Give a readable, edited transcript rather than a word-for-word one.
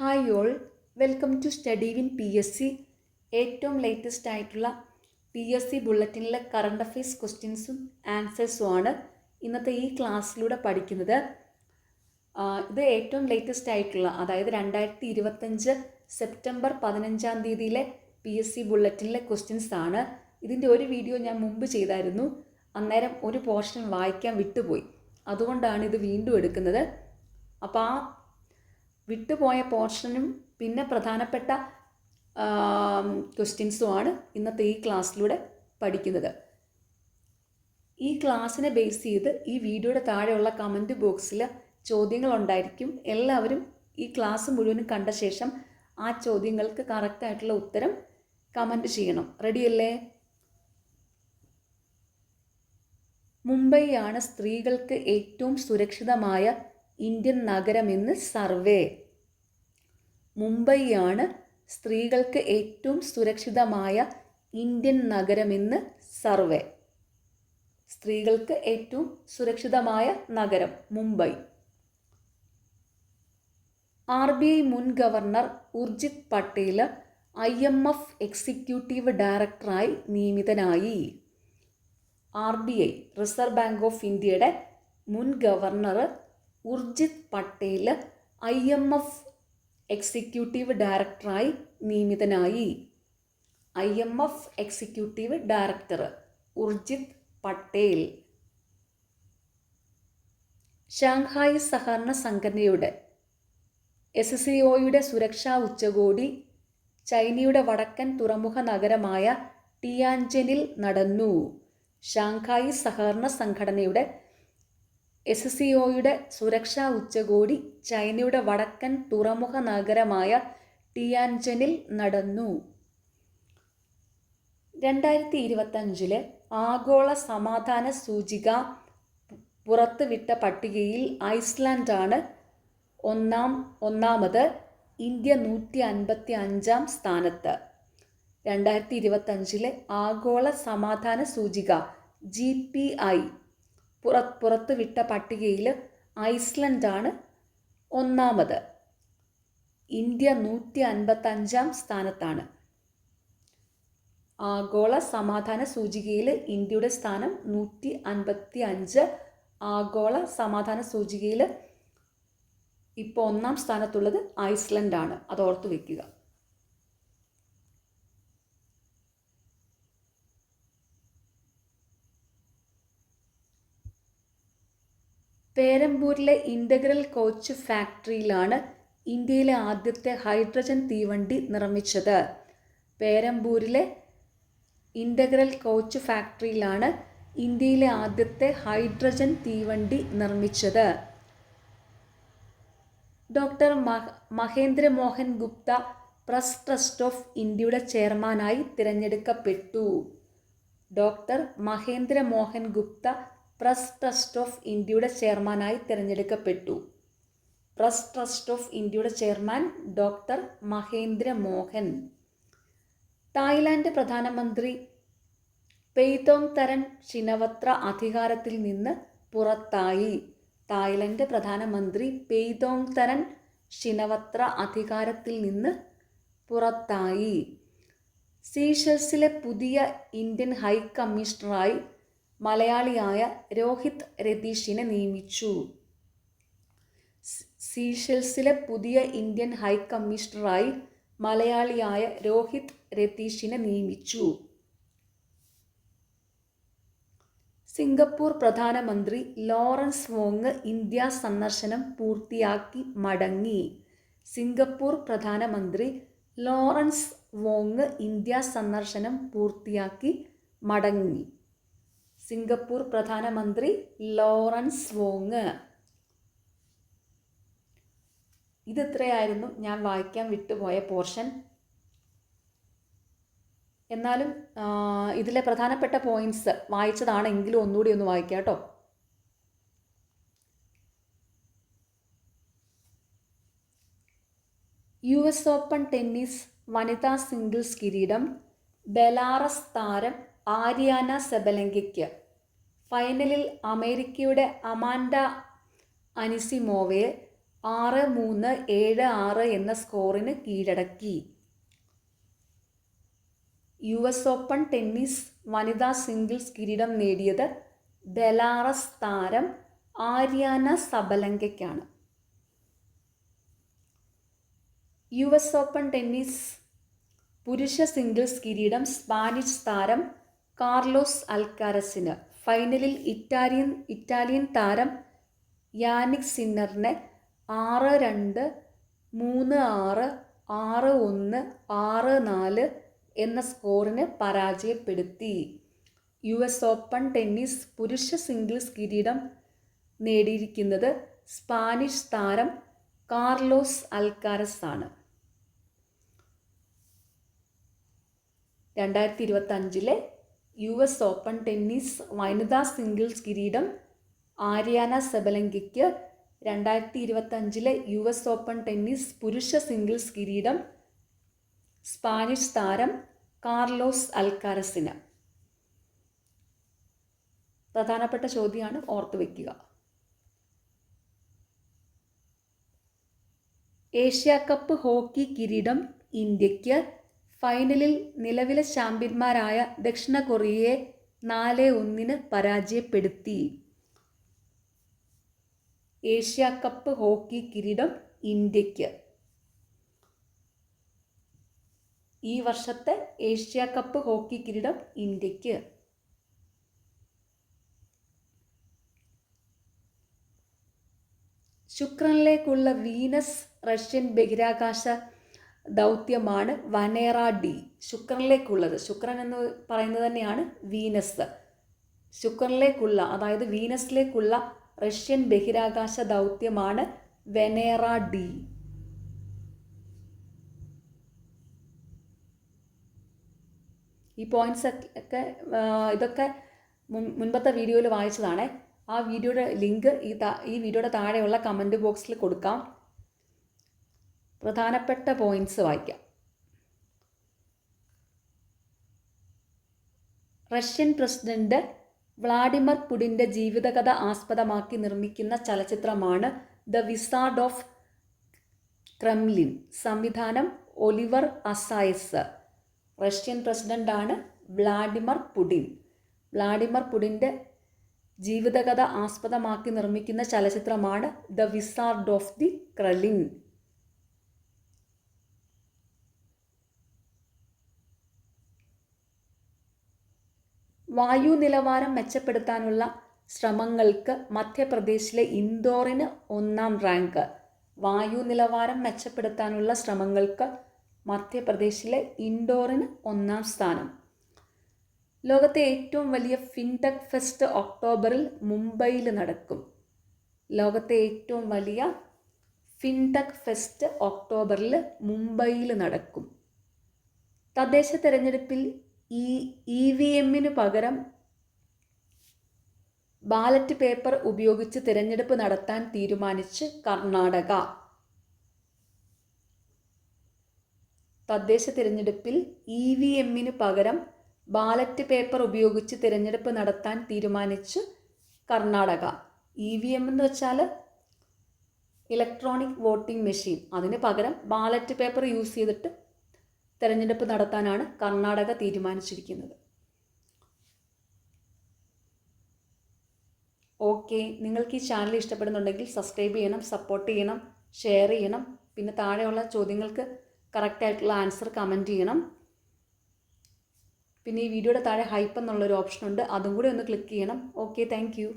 Hi all, welcome to study win P S C. ഏറ്റവും latest ആയിട്ടുള്ള P S C ബുള്ളറ്റിനിലെ current affairs ക്വസ്റ്റ്യൻസും ആൻസേഴ്സും ആണ് ഇന്നത്തെ ഈ ക്ലാസ്സിലൂടെ പഠിക്കുന്നത്. ഇത് ഏറ്റവും ലേറ്റസ്റ്റ് ആയിട്ടുള്ള, അതായത് 2025 സെപ്റ്റംബർ 15 പി എസ് സി ബുള്ളറ്റിനിലെ ക്വസ്റ്റ്യൻസ് ആണ്. ഇതിൻ്റെ ഒരു വീഡിയോ ഞാൻ മുമ്പ് ചെയ്തായിരുന്നു. അന്നേരം ഒരു പോർഷൻ വായിക്കാൻ വിട്ടുപോയി, അതുകൊണ്ടാണ് ഇത് വീണ്ടും എടുക്കുന്നത്. അപ്പോൾ ആ വിട്ടുപോയ പോർഷനും പിന്നെ പ്രധാനപ്പെട്ട ക്വസ്റ്റ്യൻസുമാണ് ഇന്നത്തെ ഈ ക്ലാസ്സിലൂടെ പഠിക്കുന്നത്. ഈ ക്ലാസ്സിനെ ബേസ് ചെയ്ത് ഈ വീഡിയോയുടെ താഴെയുള്ള കമൻറ്റ് ബോക്സിൽ ചോദ്യങ്ങളുണ്ടായിരിക്കും. എല്ലാവരും ഈ ക്ലാസ് മുഴുവനും കണ്ട ശേഷം ആ ചോദ്യങ്ങൾക്ക് കറക്റ്റായിട്ടുള്ള ഉത്തരം കമൻറ്റ് ചെയ്യണം. റെഡിയല്ലേ? മുംബൈയാണ് സ്ത്രീകൾക്ക് ഏറ്റവും സുരക്ഷിതമായ ഇന്ത്യൻ നഗരമെന്ന് സർവേ. മുംബൈയാണ് സ്ത്രീകൾക്ക് ഏറ്റവും സുരക്ഷിതമായ ഇന്ത്യൻ നഗരമെന്ന് സർവേ. സ്ത്രീകൾക്ക് ഏറ്റവും സുരക്ഷിതമായ നഗരം മുംബൈ. RBI മുൻ governor Urjit Patel IMF executive ഡയറക്ടറായി നിയമിതനായി. RBI റിസർവ് ബാങ്ക് ഓഫ് ഇന്ത്യയുടെ മുൻ governor Urjit Patel IMF executive ഡയറക്ടറായി നിയമിതനായി. IMF executive director Urjit Patel. Shanghai സഹകരണ സംഘടനയുടെ SCOയുടെ സുരക്ഷാ ഉച്ചകോടി ചൈനയുടെ വടക്കൻ തുറമുഖ നഗരമായ ടിയാൻജനിൽ നടന്നു. ഷാങ്ഹായ് സഹകരണ സംഘടനയുടെ SCOയുടെ സുരക്ഷാ ഉച്ചകോടി ചൈനയുടെ വടക്കൻ തുറമുഖ നഗരമായ ടിയാൻജനിൽ നടന്നു. 2025 ആഗോള സമാധാന സൂചിക പുറത്തുവിട്ട പട്ടികയിൽ ഐസ്ലാൻഡാണ് ഒന്നാമത്. ഇന്ത്യ 155-ാം സ്ഥാനത്ത്. 2025 ആഗോള സമാധാന സൂചിക GPI പുറത്തുവിട്ട പട്ടികയിൽ ഐസ്ലൻഡാണ് ഒന്നാമത്. ഇന്ത്യ 155-ാം സ്ഥാനത്താണ്. ആഗോള സമാധാന സൂചികയിൽ ഇന്ത്യയുടെ സ്ഥാനം 155. ആഗോള സമാധാന സൂചികയിൽ ഇപ്പോൾ ഒന്നാം സ്ഥാനത്തുള്ളത് ഐസ്ലൻഡാണ്. അത് ഓർത്തു വയ്ക്കുക. പേരമ്പൂരിലെ ഇൻ്റഗ്രൽ കോച്ച് ഫാക്ടറിയിലാണ് ഇന്ത്യയിലെ ആദ്യത്തെ ഹൈഡ്രജൻ തീവണ്ടി നിർമ്മിച്ചത്. പേരമ്പൂരിലെ ഇൻ്റഗ്രൽ കോച്ച് ഫാക്ടറിയിലാണ് ഇന്ത്യയിലെ ആദ്യത്തെ ഹൈഡ്രജൻ തീവണ്ടി നിർമ്മിച്ചത്. Doctor Mahendra Mohan Gupta press trust of ഇന്ത്യയുടെ ചെയർമാനായി തിരഞ്ഞെടുക്കപ്പെട്ടു. Doctor Mahendra Mohan Gupta press trust of ഇന്ത്യയുടെ ചെയർമാനായി തിരഞ്ഞെടുക്കപ്പെട്ടു. പ്രസ് ട്രസ്റ്റ് ഓഫ് ഇന്ത്യയുടെ chairman doctor Mahendra Mohan. Thailand പ്രധാനമന്ത്രി പെയ്തോങ് തരൻ ഷിനവത്ര അധികാരത്തിൽ നിന്ന് പുറത്തായി. തായ്ലൻഡ് പ്രധാനമന്ത്രി പെയ്തോങ് തരൻ ഷിനവത്ര അധികാരത്തിൽ നിന്ന് പുറത്തായി. സീഷെൽസിലെ പുതിയ ഇന്ത്യൻ ഹൈ കമ്മീഷണറായി മലയാളിയായ രോഹിത് രതീഷിനെ നിയമിച്ചു. സീഷെൽസിലെ പുതിയ ഇന്ത്യൻ ഹൈ കമ്മീഷണറായി മലയാളിയായ രോഹിത് രതീഷിനെ നിയമിച്ചു. സിംഗപ്പൂർ പ്രധാനമന്ത്രി ലോറൻസ് വോങ് ഇന്ത്യ സന്ദർശനം പൂർത്തിയാക്കി മടങ്ങി. സിംഗപ്പൂർ പ്രധാനമന്ത്രി ലോറൻസ് വോങ് ഇന്ത്യ സന്ദർശനം പൂർത്തിയാക്കി മടങ്ങി. സിംഗപ്പൂർ പ്രധാനമന്ത്രി ലോറൻസ് വോങ്. ഇതിത്രയായിരുന്നു ഞാൻ വായിക്കാൻ വിട്ടുപോയ പോർഷൻ. എന്നാലും ഇതിലെ പ്രധാനപ്പെട്ട പോയിന്റ്സ് വായിച്ചതാണെങ്കിലും ഒന്നുകൂടി ഒന്ന് വായിക്കാം കേട്ടോ. US ഓപ്പൺ ടെന്നീസ് വനിതാ സിംഗിൾസ് കിരീടം ബെലാറസ് താരം ആരിയാന സെബലെങ്കയ്ക്ക്. ഫൈനലിൽ അമേരിക്കയുടെ അമാൻഡ അനിസിമോവയെ 6-3, 7-6 എന്ന സ്കോറിന് കീഴടക്കി. US ഓപ്പൺ ടെന്നീസ് വനിതാ സിംഗിൾസ് കിരീടം നേടിയത് ബെലാറസ് താരം ആര്യാന സബലങ്കയ്ക്കാണ്. US ഓപ്പൺ ടെന്നീസ് പുരുഷ സിംഗിൾസ് കിരീടം സ്പാനിഷ് താരം കാർലോസ് അൽക്കാരസിന്. ഫൈനലിൽ ഇറ്റാലിയൻ താരം യാനിക് സിന്നറിനെ 6-2, 3-6, 6-1, 6-4 എന്ന സ്കോറിന് പരാജയപ്പെടുത്തി. US ഓപ്പൺ ടെന്നീസ് പുരുഷ സിംഗിൾസ് കിരീടം നേടിയിരിക്കുന്നത് സ്പാനിഷ് താരം കാർലോസ് അൽക്കാരസ് ആണ്. 2025 US ഓപ്പൺ ടെന്നീസ് വനിതാ സിംഗിൾസ് കിരീടം ആര്യാന സബലങ്കയ്ക്ക്. 2025 US ഓപ്പൺ ടെന്നീസ് പുരുഷ സിംഗിൾസ് കിരീടം സ്പാനിഷ് താരം കാർലോസ് അൽക്കാരസിന്. പ്രധാനപ്പെട്ട ചോദ്യമാണ്, ഓർത്തു വയ്ക്കുക. ഏഷ്യ കപ്പ് ഹോക്കി കിരീടം ഇന്ത്യക്ക്. ഫൈനലിൽ നിലവിലെ ചാമ്പ്യന്മാരായ ദക്ഷിണ കൊറിയയെ 4-1 പരാജയപ്പെടുത്തി. ഏഷ്യ കപ്പ് ഹോക്കി കിരീടം ഇന്ത്യക്ക്. ഈ വർഷത്തെ ഏഷ്യ കപ്പ് ഹോക്കി കിരീടം ഇന്ത്യക്ക്. ശുക്രനിലേക്കുള്ള വീനസ് റഷ്യൻ ബഹിരാകാശ ദൗത്യമാണ് വനേറ ഡി. ശുക്രനിലേക്കുള്ളത്, ശുക്രൻ എന്ന് പറയുന്നത് തന്നെയാണ് വീനസ്. ശുക്രനിലേക്കുള്ള, അതായത് വീനസിലേക്കുള്ള റഷ്യൻ ബഹിരാകാശ ദൗത്യമാണ് വെനേറ ഡി. ഈ പോയിന്റ്സ് ഒക്കെ ഇതൊക്കെ മുൻപത്തെ വീഡിയോയിൽ വായിച്ചതാണ്. ആ വീഡിയോയുടെ ലിങ്ക് ഈ വീഡിയോയുടെ താഴെയുള്ള കമൻറ്റ് ബോക്സിൽ കൊടുക്കാം. പ്രധാനപ്പെട്ട പോയിന്റ്സ് വായിക്കാം. റഷ്യൻ പ്രസിഡന്റ് വ്ളാഡിമർ പുടിൻ്റെ ജീവിതകഥ ആസ്പദമാക്കി നിർമ്മിക്കുന്ന ചലച്ചിത്രമാണ് ദ വിസാർഡ് ഓഫ് ക്രെംലിൻ. സംവിധാനം ഒലിവർ അസായസ്. റഷ്യൻ പ്രസിഡന്റാണ് വ്ളാഡിമർ പുടിൻ. വ്ളാഡിമർ പുടിൻ്റെ ജീവിതകഥ ആസ്പദമാക്കി നിർമ്മിക്കുന്ന ചലച്ചിത്രമാണ് the wizard of the Kremlin. വായു നിലവാരം മെച്ചപ്പെടുത്താനുള്ള ശ്രമങ്ങൾക്ക് മധ്യപ്രദേശിലെ ഇൻഡോറിന് 1-ാം റാങ്ക്. വായു നിലവാരം മെച്ചപ്പെടുത്താനുള്ള ശ്രമങ്ങൾക്ക് മധ്യപ്രദേശിലെ ഇൻഡോറിന് 1-ാം സ്ഥാനം. ലോകത്തെ ഏറ്റവും വലിയ ഫിൻടെക് ഫെസ്റ്റ് ഒക്ടോബറിൽ മുംബൈയിൽ നടക്കും. ലോകത്തെ ഏറ്റവും വലിയ ഫിൻടെക് ഫെസ്റ്റ് ഒക്ടോബറിൽ മുംബൈയിൽ നടക്കും. തദ്ദേശ തെരഞ്ഞെടുപ്പിൽ EVM പകരം ബാലറ്റ് പേപ്പർ ഉപയോഗിച്ച് തിരഞ്ഞെടുപ്പ് നടത്താൻ തീരുമാനിച്ച് കർണാടക. തദ്ദേശ തിരഞ്ഞെടുപ്പിൽ EVM പകരം ബാലറ്റ് പേപ്പർ ഉപയോഗിച്ച് തിരഞ്ഞെടുപ്പ് നടത്താൻ തീരുമാനിച്ച് കർണാടക. EVM എന്ന് വെച്ചാൽ ഇലക്ട്രോണിക് വോട്ടിംഗ് മെഷീൻ. അതിന് പകരം ബാലറ്റ് പേപ്പർ യൂസ് ചെയ്തിട്ട് തിരഞ്ഞെടുപ്പ് നടത്താനാണ് കർണാടക തീരുമാനിച്ചിരിക്കുന്നത്. ഓക്കെ, നിങ്ങൾക്ക് ഈ ചാനൽ ഇഷ്ടപ്പെടുന്നുണ്ടെങ്കിൽ സബ്സ്ക്രൈബ് ചെയ്യണം, സപ്പോർട്ട് ചെയ്യണം, ഷെയർ ചെയ്യണം. പിന്നെ താഴെയുള്ള ചോദ്യങ്ങൾക്ക് കറക്റ്റായിട്ടുള്ള ആൻസർ കമൻറ്റ് ചെയ്യണം. പിന്നെ ഈ വീഡിയോയുടെ താഴെ ഹൈപ്പ് എന്നുള്ളൊരു ഓപ്ഷൻ ഉണ്ട്, അതും കൂടി ഒന്ന് ക്ലിക്ക് ചെയ്യണം. Okay, thank you.